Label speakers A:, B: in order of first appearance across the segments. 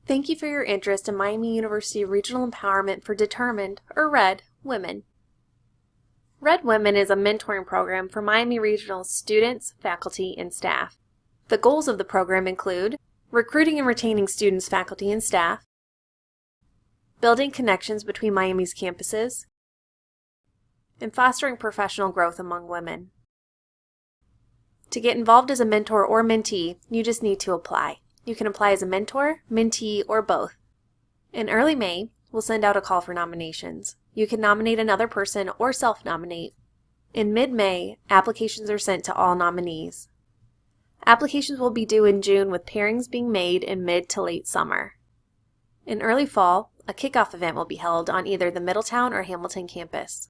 A: Thank you for your interest in Miami University Regional Empowerment for Determined, or RED, Women. RED Women is a mentoring program for Miami Regional's students, faculty, and staff. The goals of the program include recruiting and retaining students, faculty, and staff, building connections between Miami's campuses, and fostering professional growth among women. To get involved as a mentor or mentee, you just need to apply. You can apply as a mentor, mentee, or both. In early May, we'll send out a call for nominations. You can nominate another person or self-nominate. In mid-May, applications are sent to all nominees. Applications will be due in June with pairings being made in mid to late summer. In early fall, a kickoff event will be held on either the Middletown or Hamilton campus.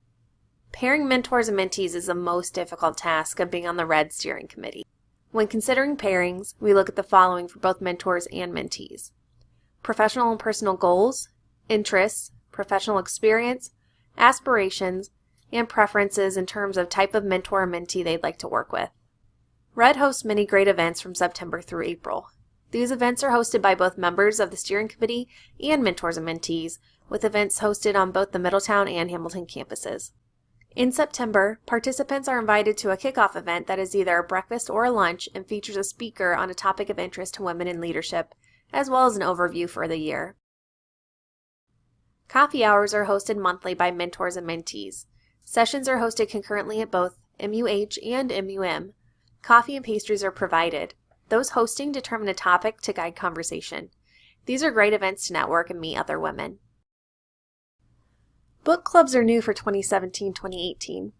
A: Pairing mentors and mentees is the most difficult task of being on the RED steering committee. When considering pairings, we look at the following for both mentors and mentees: professional and personal goals, interests, professional experience, aspirations, and preferences in terms of type of mentor or mentee they'd like to work with. RED hosts many great events from September through April. These events are hosted by both members of the steering committee and mentors and mentees, with events hosted on both the Middletown and Hamilton campuses. In September, participants are invited to a kickoff event that is either a breakfast or a lunch and features a speaker on a topic of interest to women in leadership, as well as an overview for the year. Coffee hours are hosted monthly by mentors and mentees. Sessions are hosted concurrently at both MUH and MUM. Coffee and pastries are provided. Those hosting determine a topic to guide conversation. These are great events to network and meet other women. Book clubs are new for 2017-2018.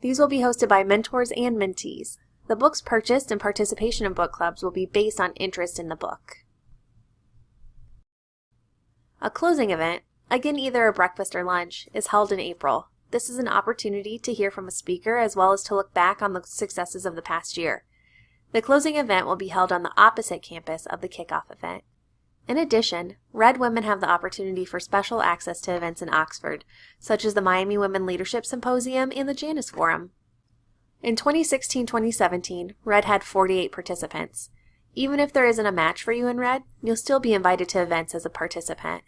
A: These will be hosted by mentors and mentees. The books purchased and participation in book clubs will be based on interest in the book. A closing event, again either a breakfast or lunch, is held in April. This is an opportunity to hear from a speaker as well as to look back on the successes of the past year. The closing event will be held on the opposite campus of the kickoff event. In addition, RED Women have the opportunity for special access to events in Oxford, such as the Miami Women Leadership Symposium and the Janus Forum. In 2016-2017, RED had 48 participants. Even if there isn't a match for you in RED, you'll still be invited to events as a participant.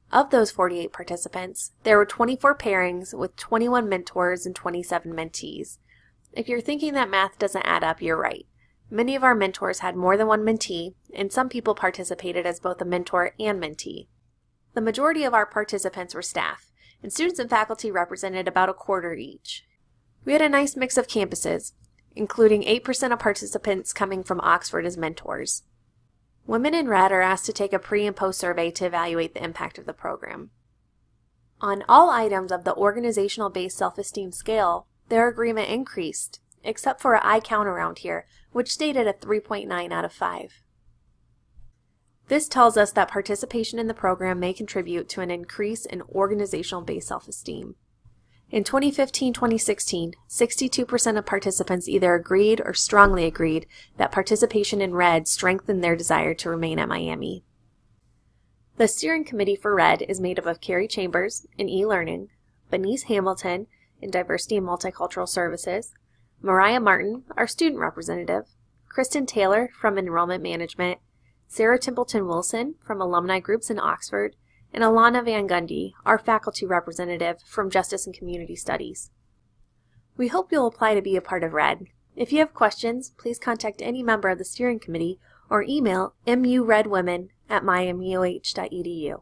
A: Of those 48 participants, there were 24 pairings with 21 mentors and 27 mentees. If you're thinking that math doesn't add up, you're right. Many of our mentors had more than one mentee, and some people participated as both a mentor and mentee. The majority of our participants were staff, and students and faculty represented about a quarter each. We had a nice mix of campuses, including 8% of participants coming from Oxford as mentors. Women in RED are asked to take a pre- and post-survey to evaluate the impact of the program. On all items of the organizational-based self-esteem scale, their agreement increased, except for an I count around here, which stayed at a 3.9 out of 5. This tells us that participation in the program may contribute to an increase in organizational-based self-esteem. In 2015-2016, 62% of participants either agreed or strongly agreed that participation in RED strengthened their desire to remain at Miami. The steering committee for RED is made up of Carrie Chambers in e-learning, Benice Hamilton in diversity and multicultural services, Mariah Martin, our student representative, Kristen Taylor from enrollment management, Sarah Templeton Wilson from alumni groups in Oxford, and Alana Van Gundy, our faculty representative from Justice and Community Studies. We hope you'll apply to be a part of RED. If you have questions, please contact any member of the steering committee or email muredwomen@miamiuh.edu.